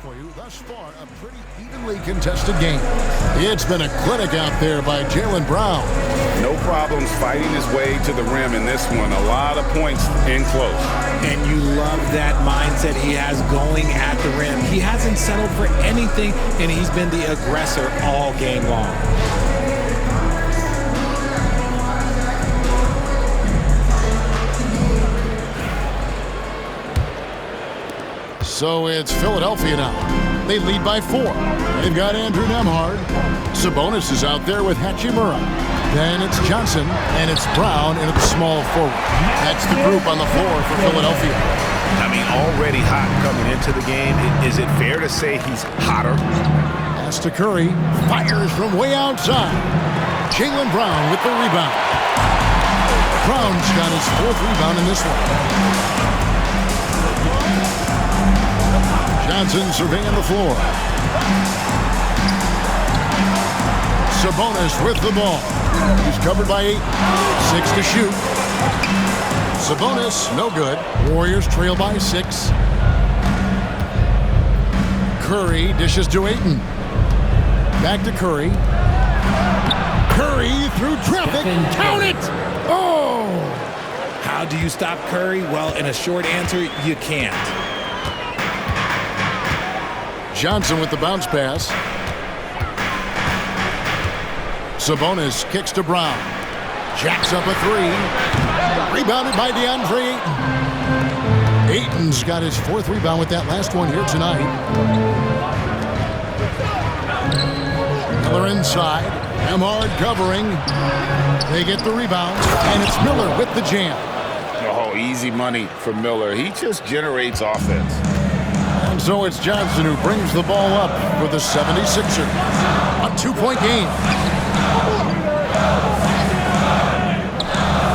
for you. Thus far, a pretty evenly contested game. It's been a clinic out there by Jaylen Brown. No problems fighting his way to the rim in this one. A lot of points in close. And you love that mindset he has going at the rim. He hasn't settled for anything, and he's been the aggressor all game long. So it's Philadelphia now. They lead by 4. They've got Andrew Nembhard. Sabonis is out there with Hachimura. Then it's Johnson, and it's Brown into the small forward. That's the group on the floor for Philadelphia. I mean, already hot coming into the game. Is it fair to say he's hotter? Pass to Curry. Fires from way outside. Jaylen Brown with the rebound. Brown's got his 4th rebound in this one. Johnson surveying the floor. Sabonis with the ball. He's covered by 8. 6 to shoot. Sabonis, no good. Warriors trail by 6. Curry dishes to Ayton. Back to Curry. Curry through traffic. Count it! Oh! How do you stop Curry? Well, in a short answer, you can't. Johnson with the bounce pass. Sabonis kicks to Brown. Jacks up a 3. Rebounded by DeAndre Ayton. Ayton's got his 4th rebound with that last one here tonight. Miller inside. Nembhard covering. They get the rebound. And it's Miller with the jam. Oh, easy money for Miller. He just generates offense. And so it's Johnson who brings the ball up for the 76ers. A 2-point game.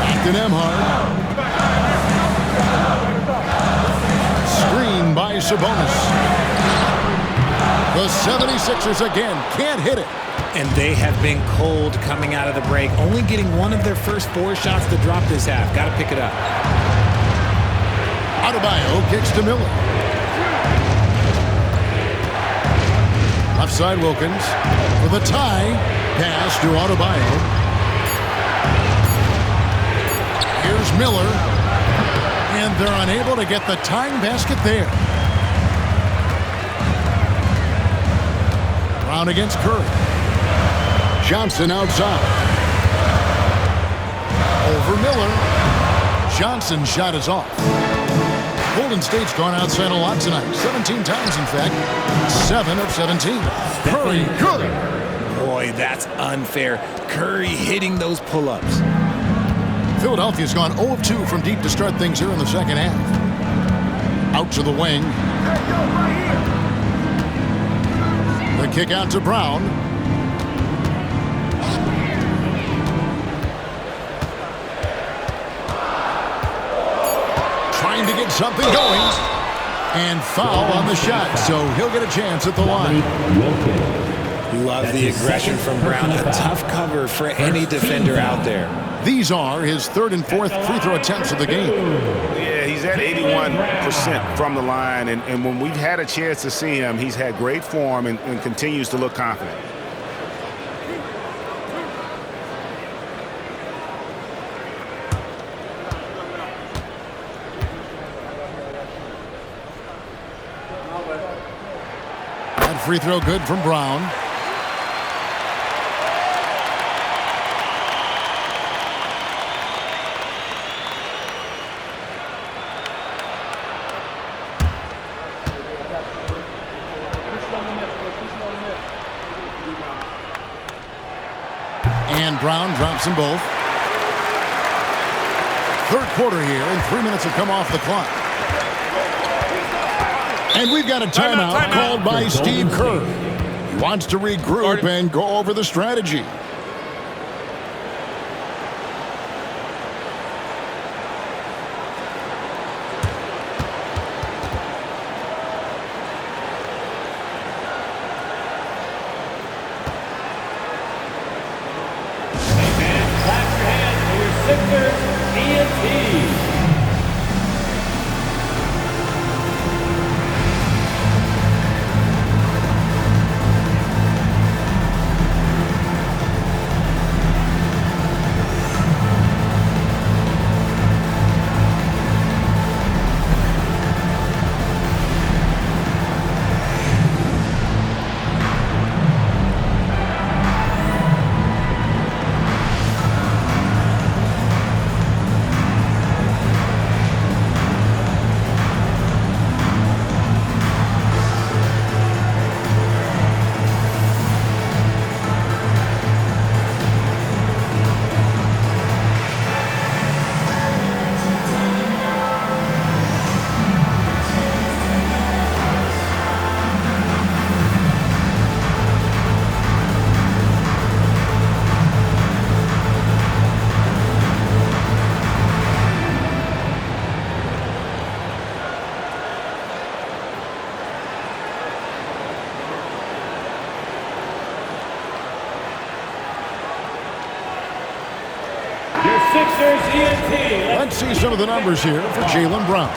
Back to Nembhard. Screen by Sabonis. The 76ers again can't hit it. And they have been cold coming out of the break. Only getting one of their first 4 shots to drop this half. Got to pick it up. Adebayo kicks to Miller. Left side Wilkins for the tie. Pass to Adebayo. Here's Miller. And they're unable to get the tying basket there. Brown against Curry. Johnson outside. Over Miller. Johnson's shot is off. Golden State's gone outside a lot tonight. 17 times, in fact. 7 of 17. Curry, good. Boy, that's unfair. Curry hitting those pull-ups. Philadelphia's gone 0 of 2 from deep to start things here in the second half. Out to the wing. The kick out to Brown. Trying to get something going. And foul on the shot, so he'll get a chance at the line. Love the aggression from Brown. A tough cover for any defender out there. These are his 3rd and 4th free throw attempts of the game. Yeah, he's at 81% from the line, and when we've had a chance to see him, he's had great form and continues to look confident. That free throw good from Brown. And Brown drops them both. 3rd quarter here, and 3 minutes have come off the clock. And we've got a timeout called by Steve Kerr. He wants to regroup and go over the strategy. Let's see some of the numbers here for Jaylen Brown.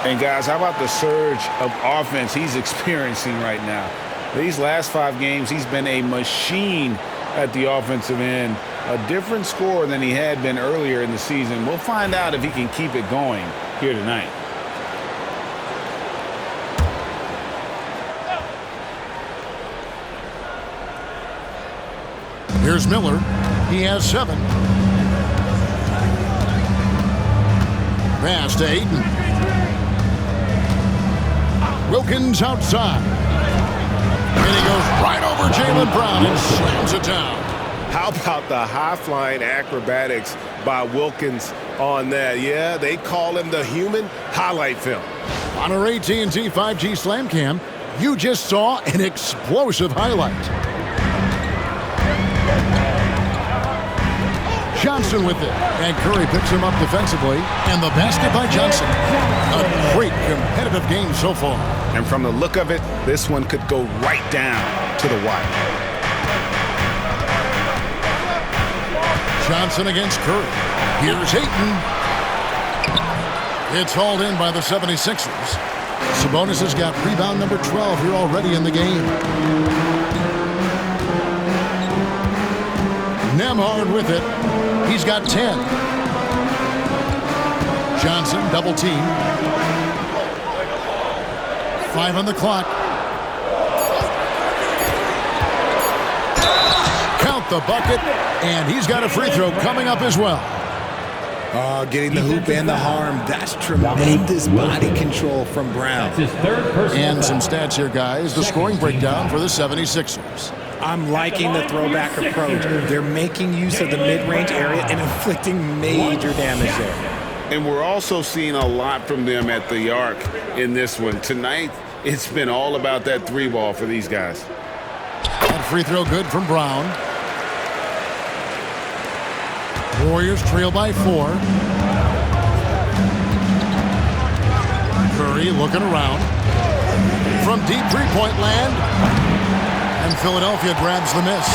And guys, how about the surge of offense he's experiencing right now? These last 5 games, he's been a machine at the offensive end. A different score than he had been earlier in the season. We'll find out if he can keep it going here tonight. Here's Miller. He has 7. Pass to Ayton. Wilkins outside. And he goes right over Jaylen Brown and slams it down. How about the high-flying acrobatics by Wilkins on that? Yeah, they call him the human highlight film. On our AT&T 5G Slam Cam, you just saw an explosive highlight. Johnson with it, and Curry picks him up defensively, and the basket by Johnson. A great competitive game so far. And from the look of it, this one could go right down to the wire. Johnson against Curry. Here's Ayton. It's hauled in by the 76ers. Sabonis has got rebound number 12 here already in the game. Nembhard with it. He's got 10. Johnson double team. 5 on the clock. Count the bucket, and he's got a free throw coming up as well. Getting the hoop and the harm. That's tremendous body control from Brown. And some stats here, guys. The scoring breakdown for the 76ers. I'm liking the throwback approach. They're making use of the mid-range area and inflicting major damage there. And we're also seeing a lot from them at the arc in this one. Tonight, it's been all about that 3-ball for these guys. That free throw good from Brown. Warriors trail by 4. Curry looking around. From deep three-point land. And Philadelphia grabs the miss.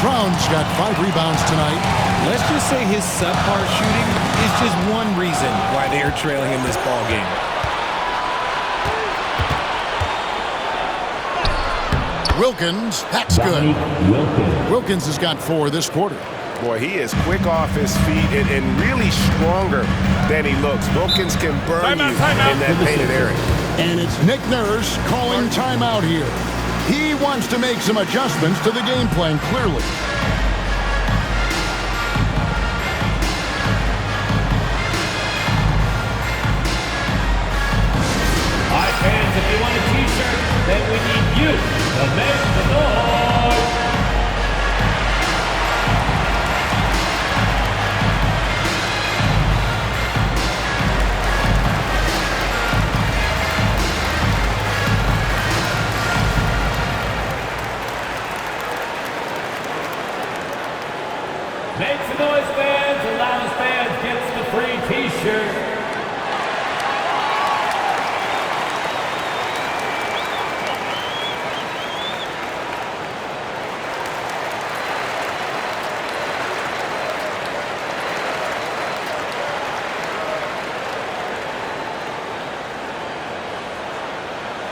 Brown's got 5 rebounds tonight. Let's just say his subpar shooting is just one reason why they are trailing in this ball game. Wilkins, that's good. Wilkins has got 4 this quarter. Boy, he is quick off his feet and really stronger than he looks. Wilkins can burn you in that painted area. And it's Nick Nurse calling timeout here. He wants to make some adjustments to the game plan, clearly. All right, fans, if you want a t-shirt, then we need you to make the noise. Make some noise, fans. The loudest fans gets the free t-shirt.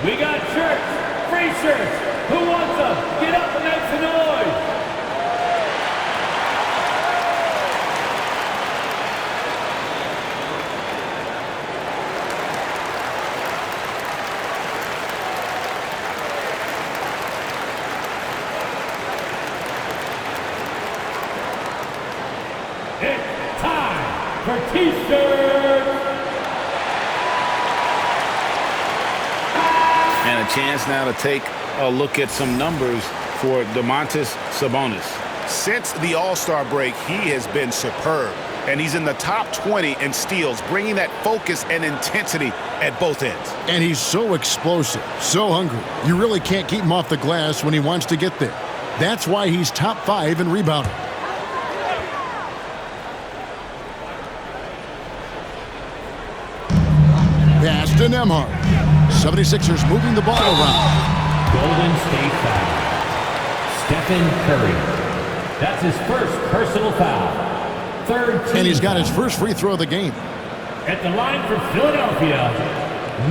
We got shirts, free shirts. Who wants them? Get up and make some noise. It's time for t-shirts. And a chance now to take a look at some numbers for Domantas Sabonis. Since the All-Star break, he has been superb. And he's in the top 20 in steals, bringing that focus and intensity at both ends. And he's so explosive, so hungry. You really can't keep him off the glass when he wants to get there. That's why he's top 5 in rebounding. Pass to Nembhard. 76ers moving the ball around. Golden State foul. Stephen Curry. That's his first personal foul. third team. And he's got his first free throw of the game. At the line for Philadelphia,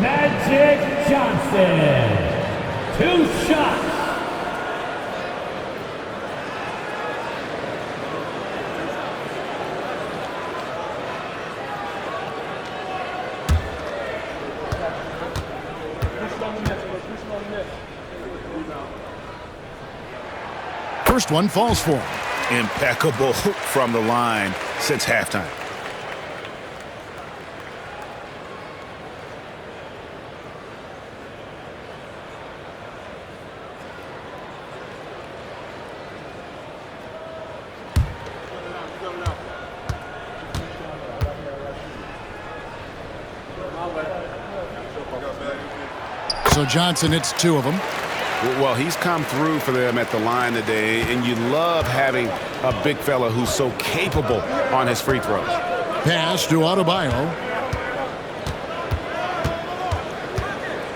Magic Johnson. 2 shots. First one falls for him. Impeccable from the line since halftime. So Johnson hits 2 of them. Well, he's come through for them at the line today, and you love having a big fella who's so capable on his free throws. Pass to Adebayo.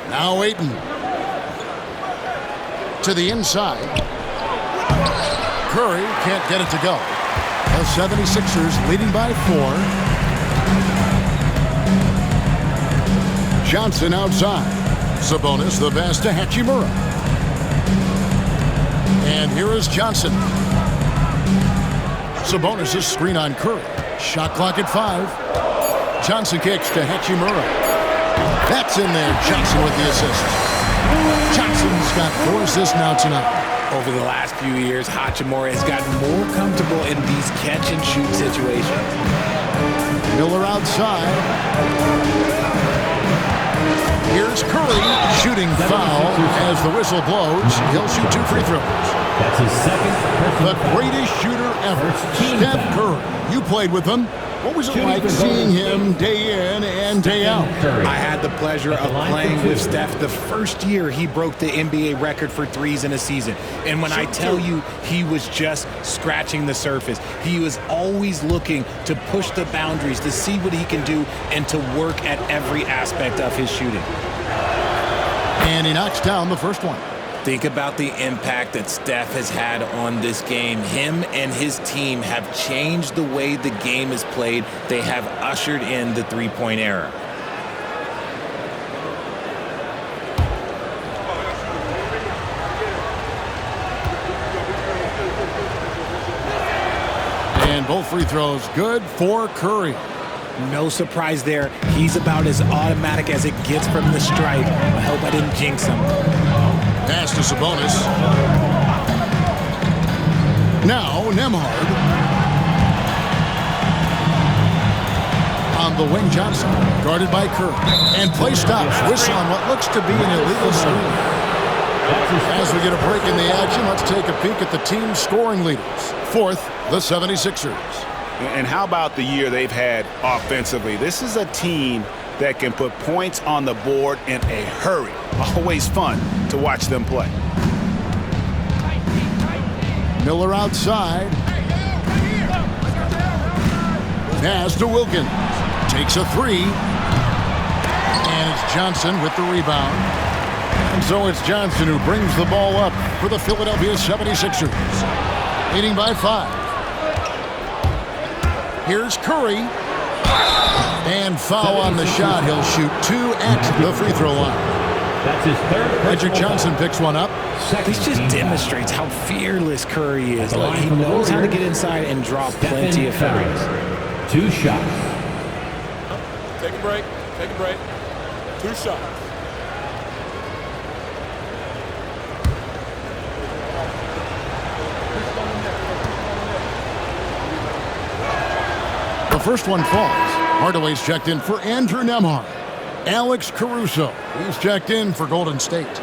Now Ayton. To the inside. Curry can't get it to go. The 76ers leading by 4. Johnson outside. Sabonis the pass to Hachimura. And here is Johnson. Sabonis' screen on Curry. Shot clock at 5. Johnson kicks to Hachimura. That's in there. Johnson with the assist. Johnson's got 4 assists now tonight. Over the last few years, Hachimura has gotten more comfortable in these catch-and-shoot situations. Miller outside. Here's Curry shooting foul as the whistle blows. He'll shoot 2 free throws. That's his second. The greatest shooter ever, Steph Curry. You played with him. What was it like seeing him day in and day out? I had the pleasure of playing with Steph the first year he broke the NBA record for threes in a season. And when I tell you he was just scratching the surface, he was always looking to push the boundaries, to see what he can do, and to work at every aspect of his shooting. And he knocks down the first one. Think about the impact that Steph has had on this game. Him and his team have changed the way the game is played. They have ushered in the three-point era. And both free throws good for Curry. No surprise there. He's about as automatic as it gets from the stripe. I hope I didn't jinx him. Pass to Sabonis. Now Nembhard. On the wing, Johnson, guarded by Curry. And play stops. Whistle on what looks to be an illegal screen. As we get a break in the action, let's take a peek at the team's scoring leaders. 4th, the 76ers. And how about the year they've had offensively? This is a team that can put points on the board in a hurry. Always fun to watch them play. Miller outside. Pass to Wilkins. Takes a 3. And it's Johnson with the rebound. And so it's Johnson who brings the ball up for the Philadelphia 76ers. Leading by 5. Here's Curry. And foul on the shot. He'll shoot 2 at the free throw line. That's his third. Magic Johnson picks one up. This just demonstrates how fearless Curry is. Like, he knows how to get inside and draw plenty of fouls. 2 shots. Take a break. Take a break. 2 shots. The first one falls. Hardaway's checked in for Andrew Nembhard. Alex Caruso, he's checked in for Golden State.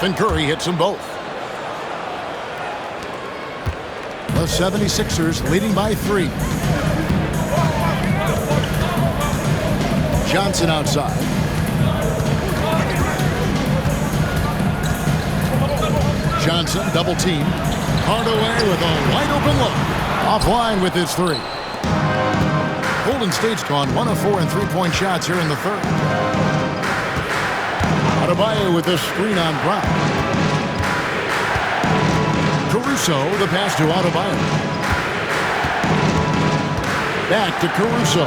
Stephen Curry hits them both. The 76ers leading by 3. Johnson outside. Johnson double team. Hardaway with a wide open look. Offline with his three. Golden State's gone 1 of 4 in three-point shots here in the third. Adebayo with a screen on Brown. Caruso, the pass to Adebayo. Back to Caruso.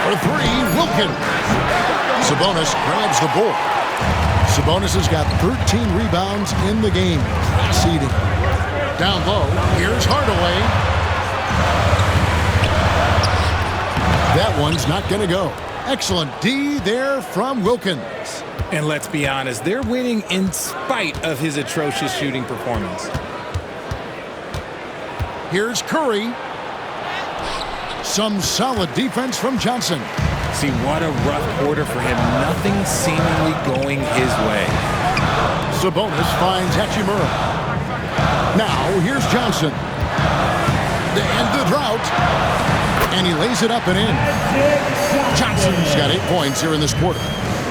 For three, Wilkins. Sabonis grabs the ball. Sabonis has got 13 rebounds in the game. Class-eating. Down low, here's Hardaway. That one's not going to go. Excellent D there from Wilkins. And let's be honest, they're winning in spite of his atrocious shooting performance. Here's Curry. Some solid defense from Johnson. See, what a rough quarter for him. Nothing seemingly going his way. Sabonis finds Hachimura. Now, here's Johnson. To end the drought. And he lays it up and in. Johnson's got 8 points here in this quarter.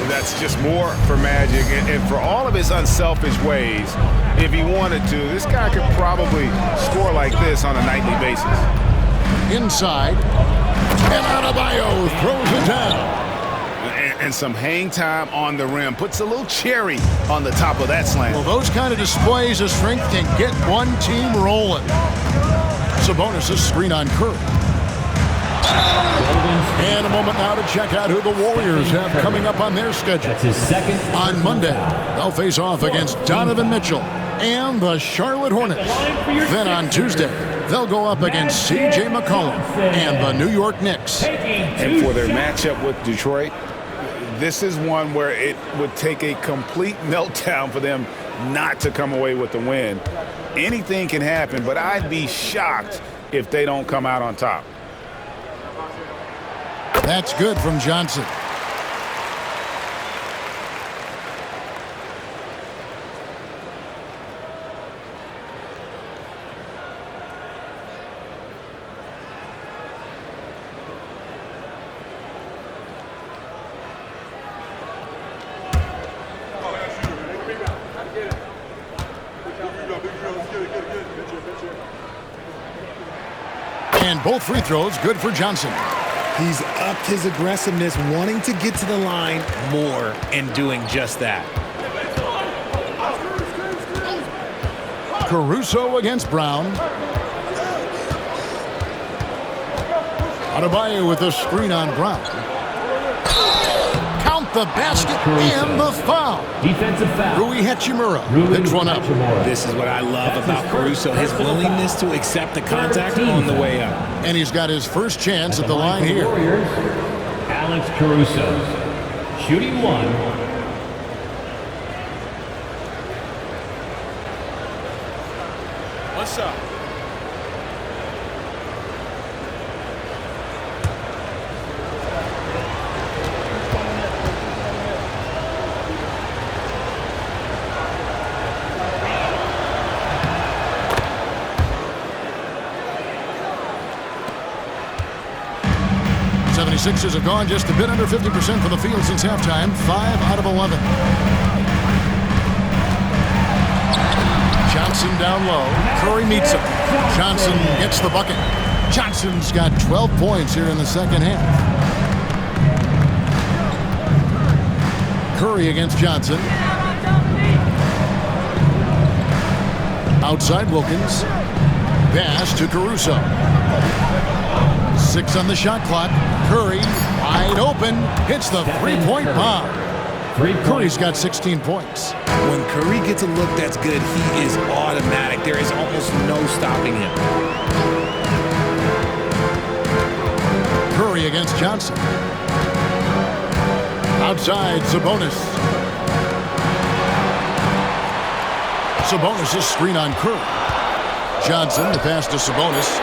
That's just more for Magic. And for all of his unselfish ways, if he wanted to, this guy could probably score like this on a nightly basis. Inside. And Adebayo throws it down. And some hang time on the rim. Puts a little cherry on the top of that slam. Well, those kind of displays of strength can get one team rolling. Sabonis' screen on Curry. And a moment now to check out who the Warriors have coming up on their schedule. That's his second. On Monday, they'll face off against Donovan Mitchell and the Charlotte Hornets. Then on Tuesday, they'll go up against C.J. McCollum and the New York Knicks. And for their matchup with Detroit, this is one where it would take a complete meltdown for them not to come away with the win. Anything can happen, but I'd be shocked if they don't come out on top. That's good from Johnson. And both free throws good for Johnson. He's upped his aggressiveness, wanting to get to the line more and doing just that. Caruso against Brown. Adebayo with a screen on Brown. Count the basket and the foul. Defensive foul. Rui Hachimura picks one up. This is what I love about Caruso, his willingness to accept the contact on the way up. And he's got his first chance at the line here. Warriors, Alex Caruso. Shooting one. One shot. Sixers have gone just a bit under 50% from the field since halftime. 5 out of 11. Johnson down low. Curry meets him. Johnson gets the bucket. Johnson's got 12 points here in the second half. Curry against Johnson. Outside Wilkins. Pass to Caruso. 6 on the shot clock. Curry, wide open, hits the three-point bomb. Curry's got 16 points. When Curry gets a look that's good, he is automatic. There is almost no stopping him. Curry against Johnson. Outside, Sabonis. Sabonis' screen on Curry. Johnson, the pass to Sabonis.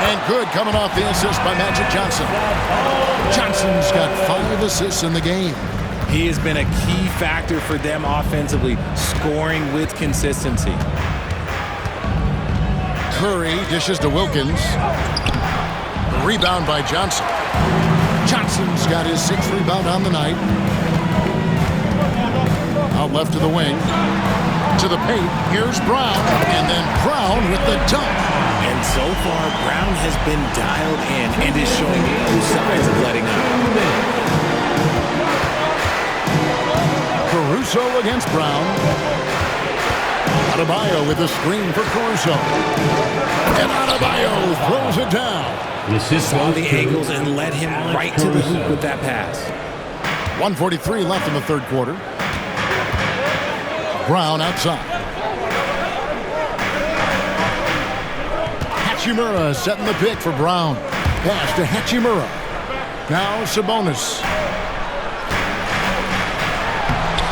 And good coming off the assist by Magic Johnson. Johnson's got 5 assists in the game. He has been a key factor for them offensively, scoring with consistency. Curry dishes to Wilkins. Rebound by Johnson. Johnson's got his 6th rebound on the night. Out out left to the wing. To the paint. Here's Brown. And then Brown with the dunk. And so far, Brown has been dialed in and is showing no signs of letting up. Caruso against Brown. Adebayo with the screen for Caruso. And Adebayo throws it down. Saw the angles and led him right to the hoop with that pass. 1:43 left in the third quarter. Brown outside. Hachimura setting the pick for Brown. Pass to Hachimura. Now Sabonis.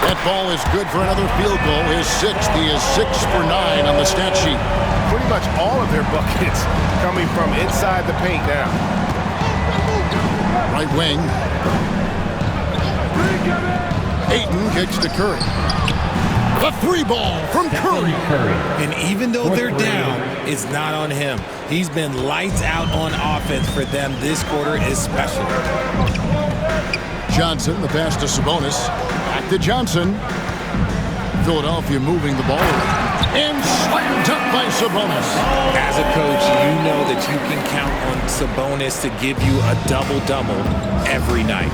That ball is good for another field goal. His sixth. He is 6 for 9 on the stat sheet. Pretty much all of their buckets coming from inside the paint now. Right wing. Ayton kicks to Curry. The three ball from Curry. And even though they're down, it's not on him. He's been lights out on offense for them this quarter especially. Johnson, the pass to Sabonis. Back to Johnson. Philadelphia moving the ball and slam dunk by Sabonis. As a coach, you know that you can count on Sabonis to give you a double-double every night.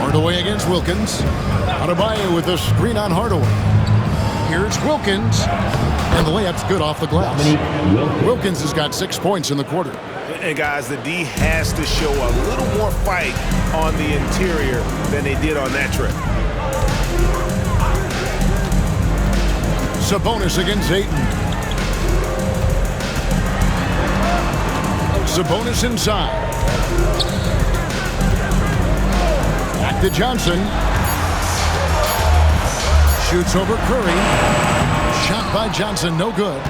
Hardaway against Wilkins. Adebayo with a screen on Hardaway. Here's Wilkins. And the layup's good off the glass. Wilkins has got 6 points in the quarter. And guys, the D has to show a little more fight on the interior than they did on that trip. Sabonis against Ayton. Sabonis inside. Back to Johnson. Shoots over Curry. Shot by Johnson, no good.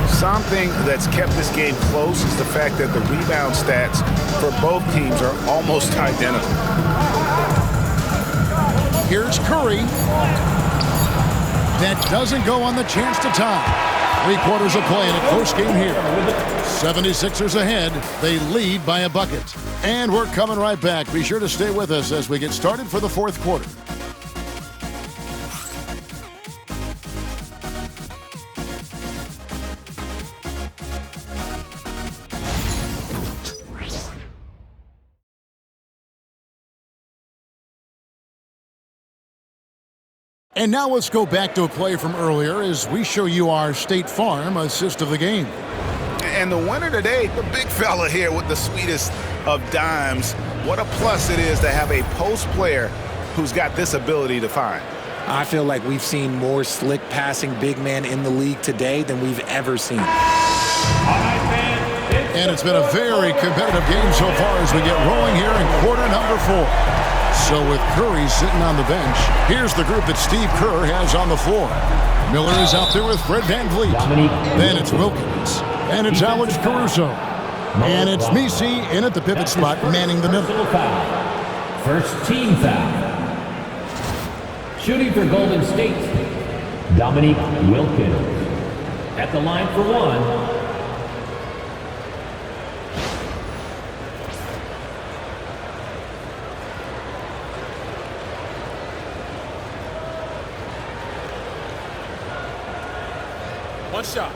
Something that's kept this game close is the fact that the rebound stats for both teams are almost identical. Here's Curry. That doesn't go on the chance to tie. 3 quarters of play in a close game here. 76ers ahead. They lead by a bucket. And we're coming right back. Be sure to stay with us as we get started for the fourth quarter. And now let's go back to a play from earlier as we show you our State Farm assist of the game. And the winner today, the big fella here with the sweetest of dimes. What a plus it is to have a post player who's got this ability to find. I feel like we've seen more slick passing big man in the league today than we've ever seen. And it's been a very competitive game so far as we get rolling here in quarter number 4. So with Curry sitting on the bench, here's the group that Steve Kerr has on the floor. Miller is out there with Fred VanVleet. Then it's Wilkins. And it's Alex Caruso. And it's Misi in at the pivot spot, manning the middle. First team foul. Shooting for Golden State, Dominique Wilkins. At the line for one. One shot.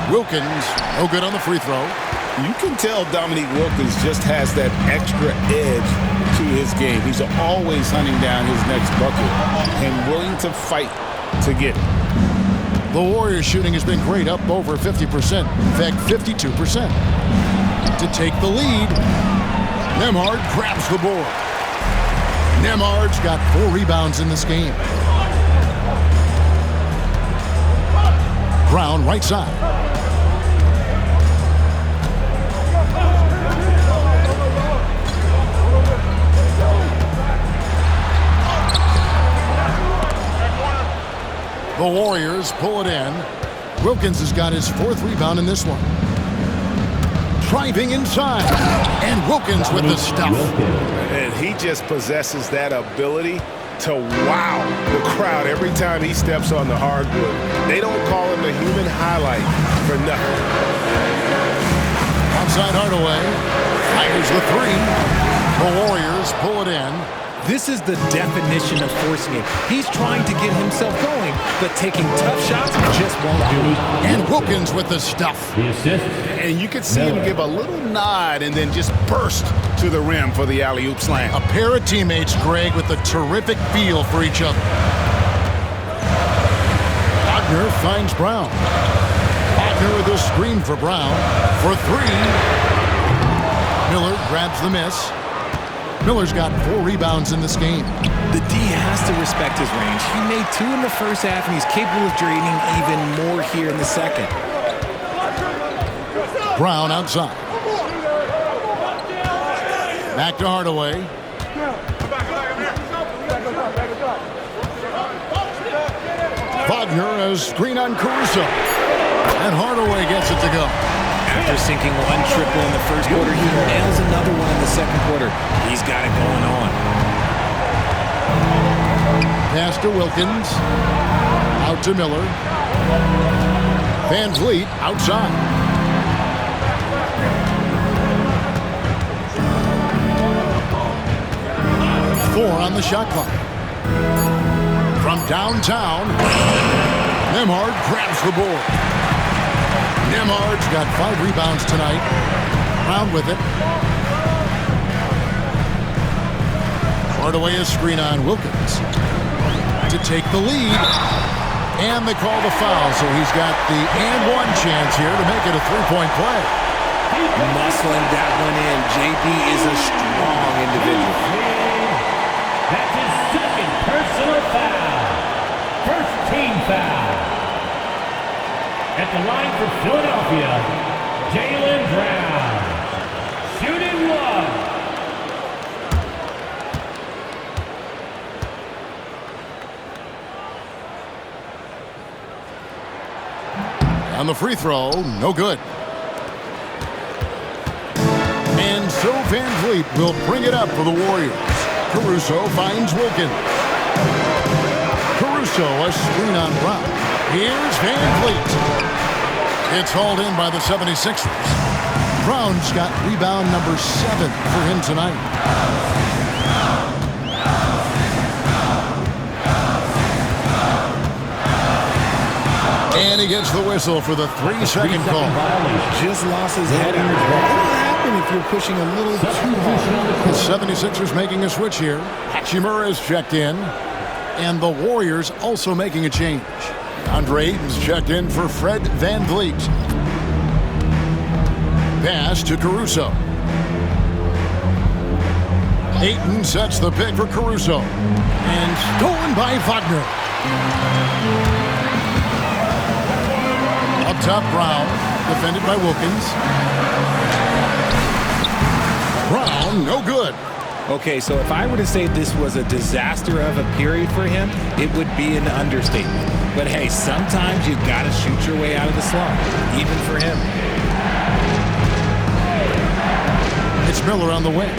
Wilkins, no good on the free throw. You can tell Dominique Wilkins just has that extra edge to his game. He's always hunting down his next bucket and willing to fight to get it. The Warriors shooting has been great, up over 50%. In fact, 52%. To take the lead, Nembhard grabs the board. Nembhard's got 4 rebounds in this game. Brown right side. The Warriors pull it in. Wilkins has got his 4th rebound in this one. Driving inside. And Wilkins with the stuff. And he just possesses that ability to wow the crowd every time he steps on the hardwood. They don't call him the human highlight for nothing. Outside Hardaway. Fires the three. The Warriors pull it in. This is the definition of forcing it. He's trying to get himself going, but taking tough shots just won't do it. And Wilkins with the stuff. The assist. And you can see him give a little nod and then just burst to the rim for the alley-oop slam. A pair of teammates, Greg, with a terrific feel for each other. Wagner finds Brown. Wagner with a screen for Brown for three. Miller grabs the miss. Miller's got 4 rebounds in this game. The D has to respect his range. He made 2 in the first half, and he's capable of draining even more here in the second. Brown outside. Back to Hardaway. Wagner a screen on Caruso. And Hardaway gets it to go. After sinking 1 triple in the first quarter, he nails another one in the second quarter. He's got it going on. Pass to Wilkins. Out to Miller. Van Vliet outside. Four on the shot clock. From downtown, Nembhard grabs the board. Nembhard's got 5 rebounds tonight. Brown with it. Hardaway a screen on Wilkins to take the lead. And they call the foul, so he's got the and 1 chance here to make it a 3-point play. Muscling that one in. JB is a strong individual. That's his second personal foul. First team foul. At the line for Philadelphia, Jaylen Brown. Shooting 1. On the free throw, no good. And so Van Vliet will bring it up for the Warriors. Caruso finds Wilkins. Caruso a screen on Brown. Here's Van Vliet. It's hauled in by the 76ers. Brown's got rebound number 7 for him tonight. And he gets the whistle for the 3-second call. Just lost his head out. What'll happen if you're pushing a little too hard? The 76ers making a switch here. Hachimura is checked in. And the Warriors also making a change. Andre Ayton's checked in for Fred Van Vliet. Pass to Caruso. Ayton sets the pick for Caruso. And stolen by Wagner. Up top, Brown. Defended by Wilkins. Brown, no good. Okay, so if I were to say this was a disaster of a period for him, it would be an understatement. But hey, sometimes you've got to shoot your way out of the slump, even for him. It's Miller on the wing.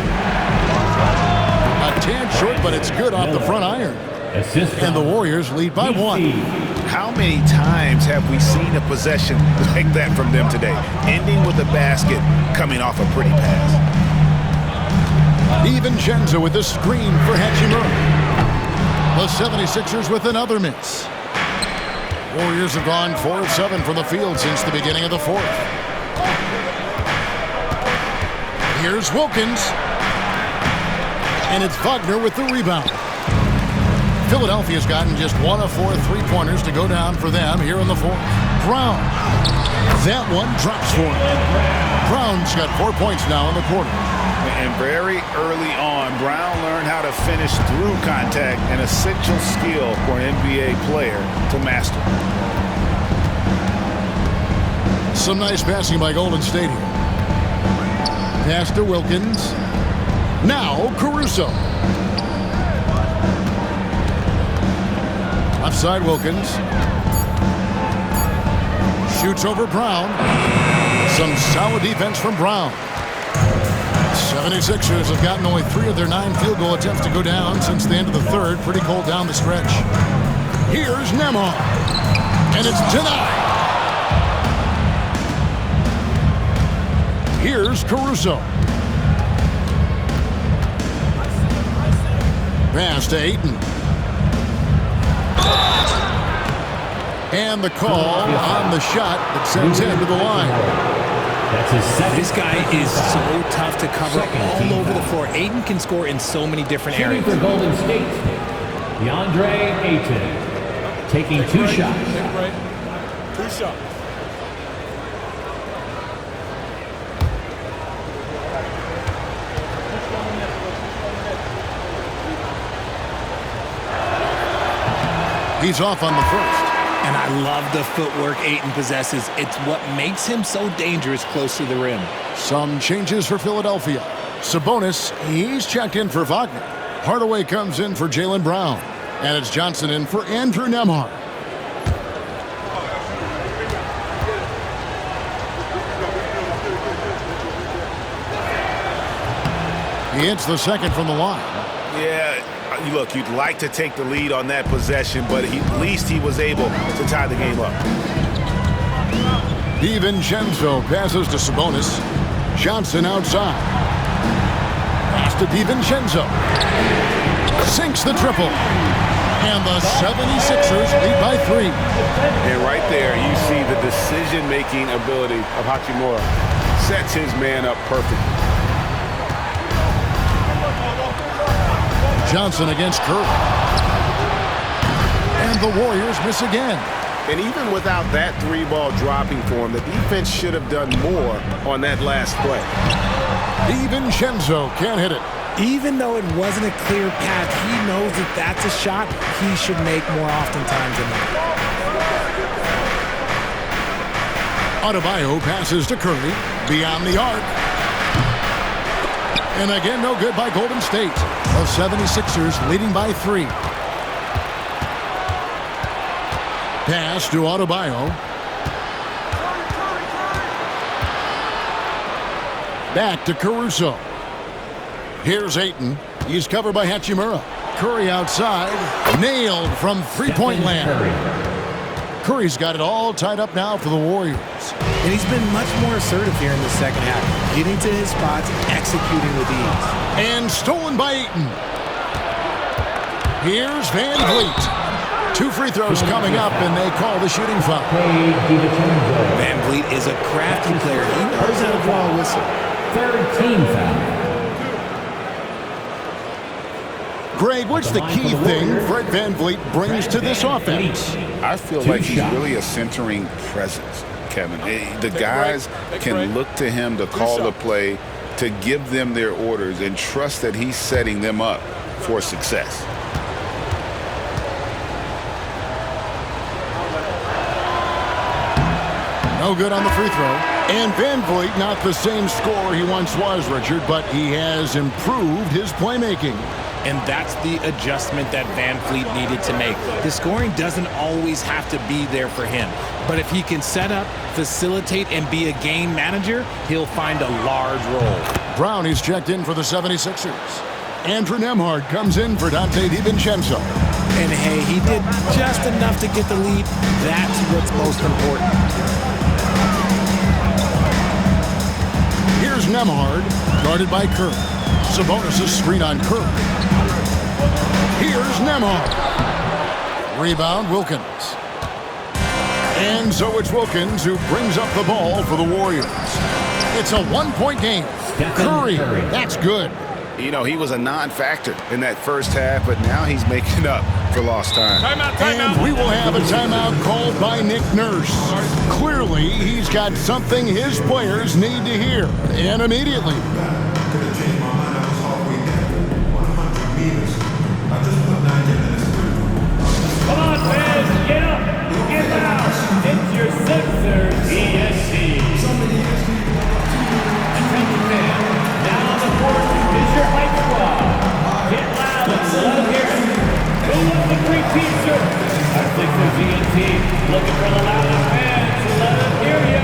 A tad short, but it's good off the front iron. And the Warriors lead by 1. How many times have we seen a possession like that from them today, ending with a basket coming off a pretty pass? DiVincenzo with the screen for Hachimura. The 76ers with another miss. Warriors have gone 4 of 7 from the field since the beginning of the 4th. Here's Wilkins. And it's Wagner with the rebound. Philadelphia's gotten just 1 of 4 3-pointers to go down for them here in the 4th. Brown. That one drops for him. Brown's got 4 points now in the quarter. And very early on, Brown learned how to finish through contact, an essential skill for an NBA player to master. Some nice passing by Golden State here. Pass to Wilkins. Now Caruso. Offside Wilkins. Shoots over Brown. Some solid defense from Brown. 76ers have gotten only 3 of their 9 field goal attempts to go down since the end of the third. Pretty cold down the stretch. Here's Nembhard. And it's denied. Here's Caruso. Pass to Ayton. And the call on the shot that sends him to the line. That's his second. This guy is so tough to cover all over the floor. Ayton can score in so many different Shooting areas. for Golden State, DeAndre Ayton, taking 2 shots. Take a break. 2 shots. He's off on the first. And I love the footwork Ayton possesses. It's what makes him so dangerous close to the rim. Some changes for Philadelphia. Sabonis, he's checked in for Wagner. Hardaway comes in for Jaylen Brown. And it's Johnson in for Andrew Nembhard. He hits the second from the line. Yeah, look, you'd like to take the lead on that possession, but at least he was able to tie the game up. DiVincenzo passes to Sabonis. Johnson outside. Pass to DiVincenzo. Sinks the triple. And the 76ers lead by 3. And right there, you see the decision-making ability of Hachimura. Sets his man up perfectly. Johnson against Curry. And the Warriors miss again. And even without that 3-ball dropping for him, the defense should have done more on that last play. DiVincenzo can't hit it. Even though it wasn't a clear path, he knows that that's a shot he should make more oftentimes than not. Adebayo passes to Curry. Beyond the arc. And again, no good by Golden State. The 76ers leading by 3. Pass to Adebayo. Back to Caruso. Here's Ayton. He's covered by Hachimura. Curry outside. Nailed from three-point land. Curry's got it all tied up now for the Warriors. And he's been much more assertive here in the second half, getting to his spots, executing with ease. And stolen by Ayton. Here's Van Vliet. 2 free throws coming up, and they call the shooting foul. Van Vliet is a crafty player. He knows how to blow a whistle. 3rd team foul. Greg, what's the key thing Fred Van Vliet brings to this offense? I feel like he's really a centering presence, Kevin. The guys can look to him to call the play, to give them their orders, and trust that he's setting them up for success. No good on the free throw. And Van Vliet, not the same scorer he once was, Richard, but he has improved his playmaking. And that's the adjustment that Van Vliet needed to make. The scoring doesn't always have to be there for him. But if he can set up, facilitate, and be a game manager, he'll find a large role. Brown is checked in for the 76ers. Andrew Nembhard comes in for Dante DiVincenzo. And hey, he did just enough to get the lead. That's what's most important. Here's Nembhard, guarded by Curry. Sabonis' screen on Curry. Here's Nembhard. Rebound, Wilkins. And so it's Wilkins who brings up the ball for the Warriors. It's a 1-point game. Curry, that's good. You know, he was a non-factor in that first half, but now he's making up for lost time. And we will have a timeout called by Nick Nurse. Clearly, he's got something his players need to hear, and immediately. Come on, fans, get up, get out. It's your Sixers ESC. Attention fans, now on the court is your hype squad. Get loud and let them hear it. Who wants the three-piece shirt? Our Sixers ENT looking for the loudest fans, so let them hear ya.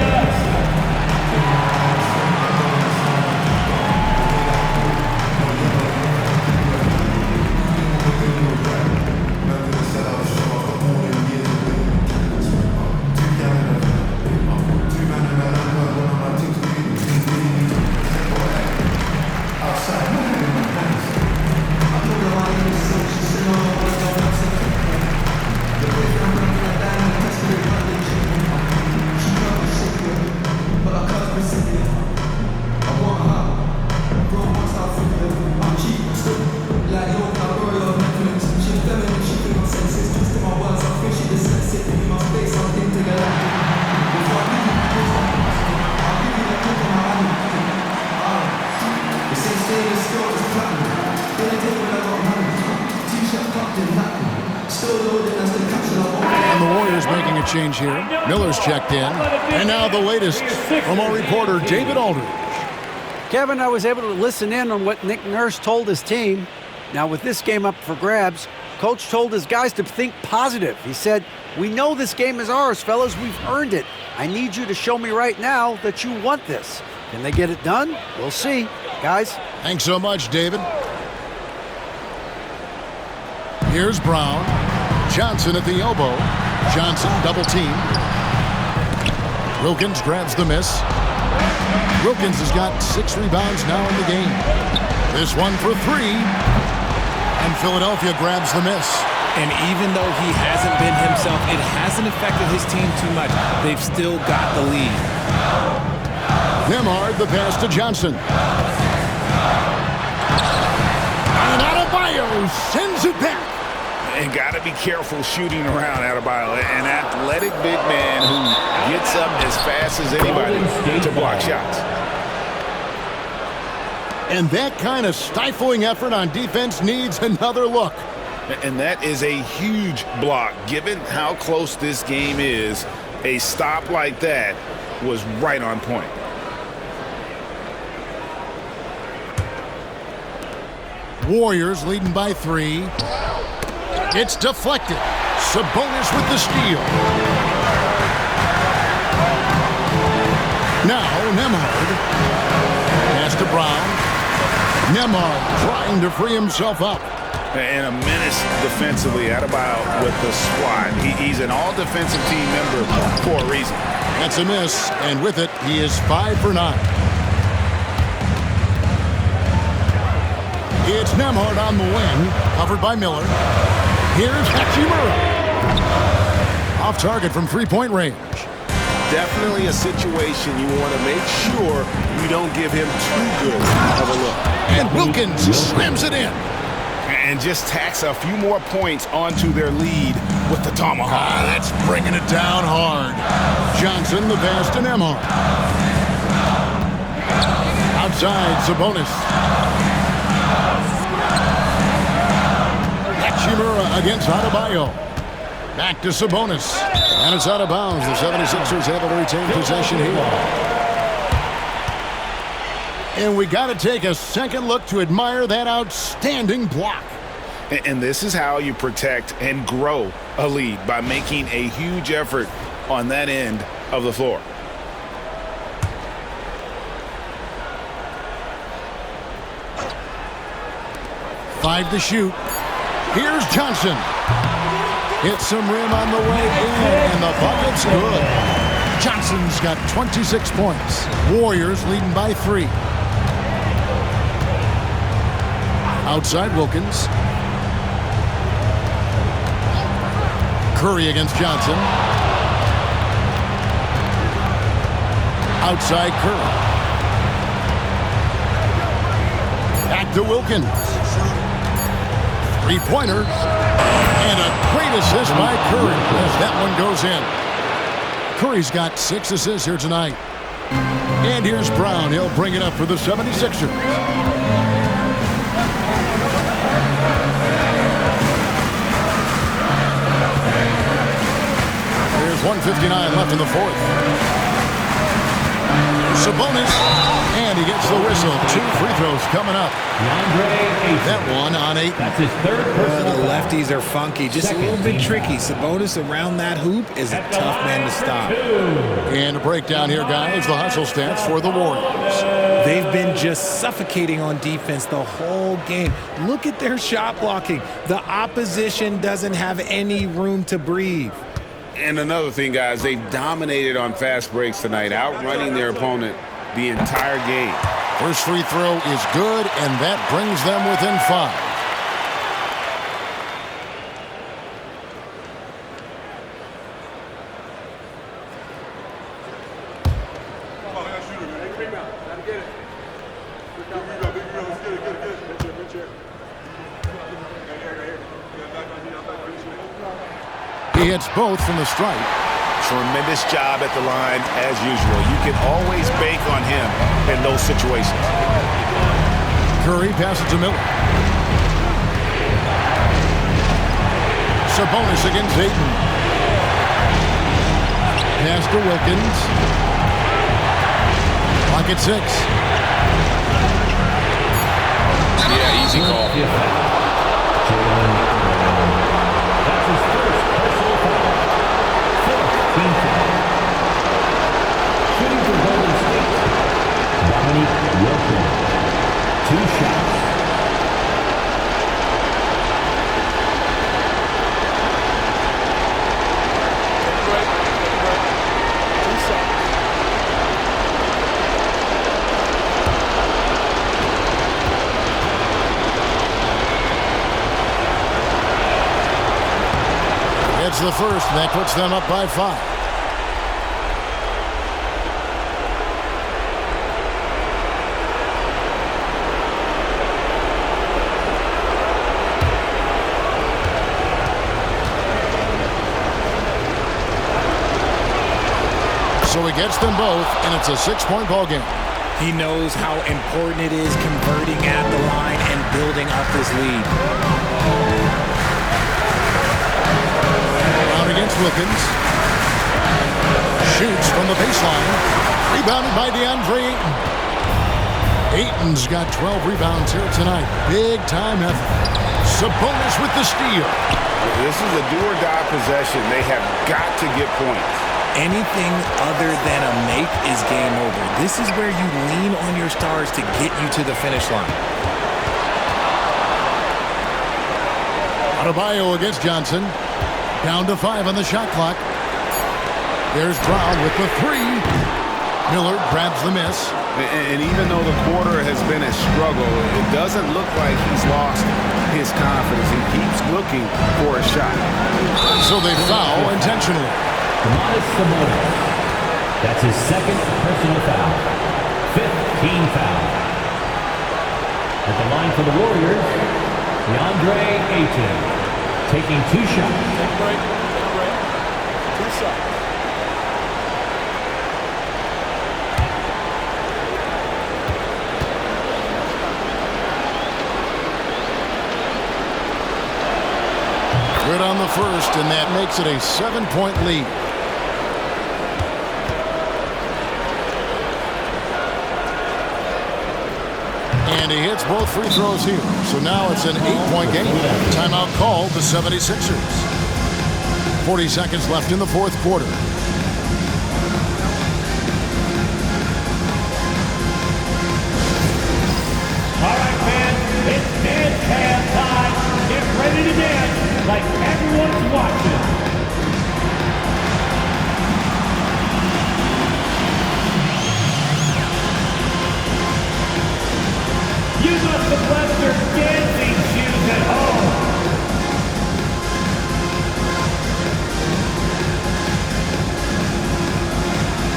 And the Warriors making a change here. Miller's checked in. And now the latest from our reporter, David Aldridge. Kevin, I was able to listen in on what Nick Nurse told his team. Now, with this game up for grabs, Coach told his guys to think positive. He said, "We know this game is ours, fellas. We've earned it. I need you to show me right now that you want this." Can they get it done? We'll see. Guys. Thanks so much, David. Here's Brown. Johnson at the elbow. Johnson double team. Wilkins grabs the miss. Wilkins has got 6 rebounds now in the game. This one for 3. And Philadelphia grabs the miss. And even though he hasn't been himself, it hasn't affected his team too much. They've still got the lead. Nemhard, the pass to Johnson. And Adebayo sends it back. And got to be careful shooting around Adebayo. An athletic big man who gets up as fast as anybody to block shots. And that kind of stifling effort on defense needs another look. And that is a huge block. Given how close this game is, a stop like that was right on point. Warriors leading by 3. It's deflected. Sabonis with the steal. Now Nemhard. Pass to Brown. Nemhard trying to free himself up. And a menace defensively. Adebayo with the squad. He's an all-defensive team member for a reason. That's a miss, and with it, he is 5 for 9. It's Nemhard on the wing, covered by Miller. Here's Hachimura. Off target from 3-point range. Definitely a situation you want to make sure you don't give him too good of a look. And Wilkins slams it in. And just tacks a few more points onto their lead with the tomahawk. That's bringing it down hard. Johnson, the pass to Nemhard. Outside, Sabonis. Hachimura against Adebayo. Back to Sabonis. And it's out of bounds. The 76ers able to retain possession here. And we got to take a second look to admire that outstanding block. And this is how you protect and grow a lead, by making a huge effort on that end of the floor. Five to shoot. Here's Johnson. Hits some rim on the way in, and the bucket's good. Johnson's got 26 points. Warriors leading by 3. Outside Wilkins. Curry against Johnson. Outside Curry. Back to Wilkins. 3-pointer. And a great assist by Curry as that one goes in. Curry's got 6 assists here tonight. And here's Brown. He'll bring it up for the 76ers. 1:59 left in the 4th. Sabonis, and he gets the whistle. 2 free throws coming up. That one on 8. That's his third personal. The lefties are funky, just a little bit tricky. Sabonis around that hoop is a tough man to stop. And a breakdown here, guys. The hustle stats for the Warriors. They've been just suffocating on defense the whole game. Look at their shot blocking. The opposition doesn't have any room to breathe. And another thing, guys, they've dominated on fast breaks tonight, outrunning their opponent the entire game. First free throw is good, and that brings them within 5. He hits both from the stripe. Tremendous job at the line as usual. You can always bank on him in those situations. Curry passes to Miller. Sabonis against Ayton. Pass to Wilkins. Clock at 6. Yeah, easy call. That's his first personal foul. Fourth team foul. Shooting for Golden State, Wilkins. 2 shots. It's the first, and that puts them up by 5. So he gets them both, and it's a 6-point ball game. He knows how important it is converting at the line and building up this lead. Out against Wilkins. Shoots from the baseline. Rebounded by DeAndre Ayton. Ayton's got 12 rebounds here tonight. Big time effort. Sabonis with the steal. This is a do-or-die possession. They have got to get points. Anything other than a make is game over. This is where you lean on your stars to get you to the finish line. Adebayo against Johnson. Down to 5 on the shot clock. There's Brown with the 3. Miller grabs the miss. And even though the quarter has been a struggle, it doesn't look like he's lost his confidence. He keeps looking for a shot. So they foul intentionally. Sabonis. That's his second personal foul. 5th team foul. At the line for the Warriors, DeAndre Ayton. Taking 2 shots. Take a break. 2 shots. Good on the first, and that makes it a 7-point lead. And he hits both free throws here. So now it's an 8-point game. Timeout called the 76ers. 40 seconds left in the 4th quarter. All right, fans, it's dance hand time. Get ready to dance like everyone's watching. You must have left your dancing shoes at home.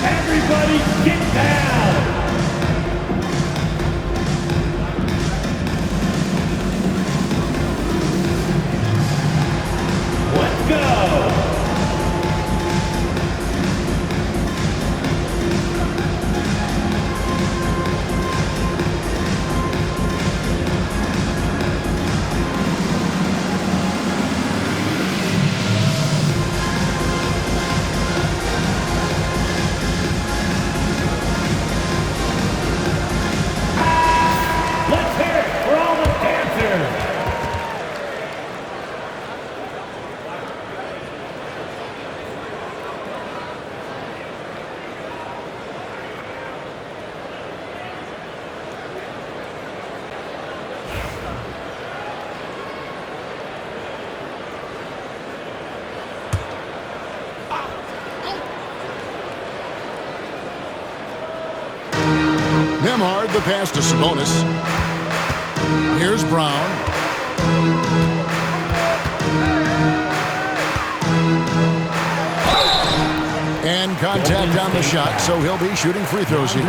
Everybody get down. Let's go. Let's hear it for all the dancers. Nembhard, the pass to Sabonis. Here's Brown. And contact on the shot, so he'll be shooting free throws here.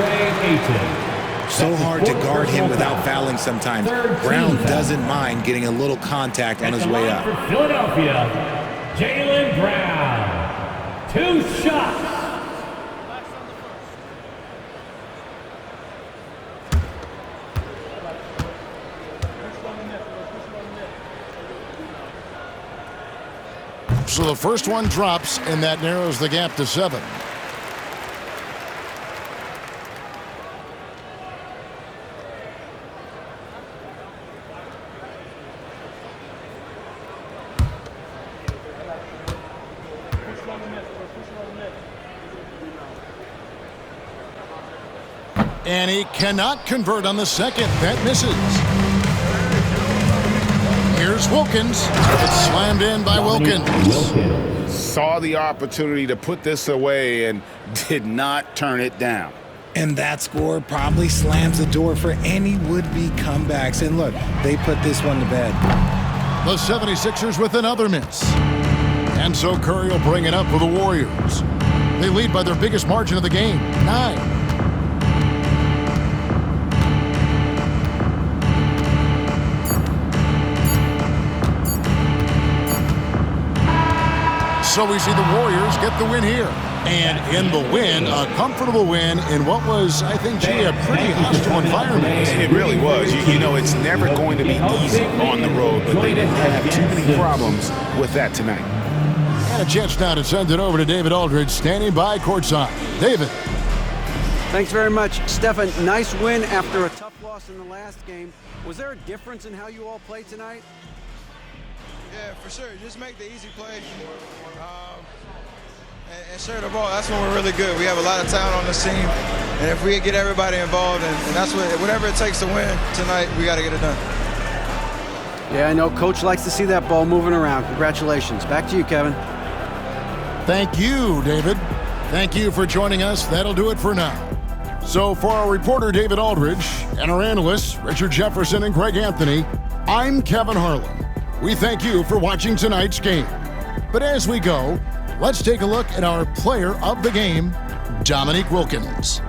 So hard to guard him without fouling sometimes. Brown doesn't mind getting a little contact on his way up. For Philadelphia, Jaylen Brown. 2 shots. So the first one drops, and that narrows the gap to 7. And he cannot convert on the second. That misses. Here's Wilkins. It's slammed in by Wilkins. Saw the opportunity to put this away and did not turn it down. And that score probably slams the door for any would-be comebacks. And look, they put this one to bed. The 76ers with another miss. And so Curry will bring it up for the Warriors. They lead by their biggest margin of the game, 9. So we see the Warriors get the win here. And in the win, a comfortable win in what was, I think, a pretty hostile environment. It really was. You know, it's never going to be easy on the road, but they didn't have too many problems with that tonight. And a chance now to send it over to David Aldridge, standing by courtside. David. Thanks very much, Stefan. Nice win after a tough loss in the last game. Was there a difference in how you all played tonight? Yeah, for sure. Just make the easy play and share the ball. That's when we're really good. We have a lot of talent on this team, and if we get everybody involved, and that's whatever it takes to win tonight, we got to get it done. Yeah, I know Coach likes to see that ball moving around. Congratulations. Back to you, Kevin. Thank you, David. Thank you for joining us. That'll do it for now. So for our reporter, David Aldridge, and our analysts, Richard Jefferson and Greg Anthony, I'm Kevin Harlan. We thank you for watching tonight's game. But as we go, let's take a look at our player of the game, Dominique Wilkins.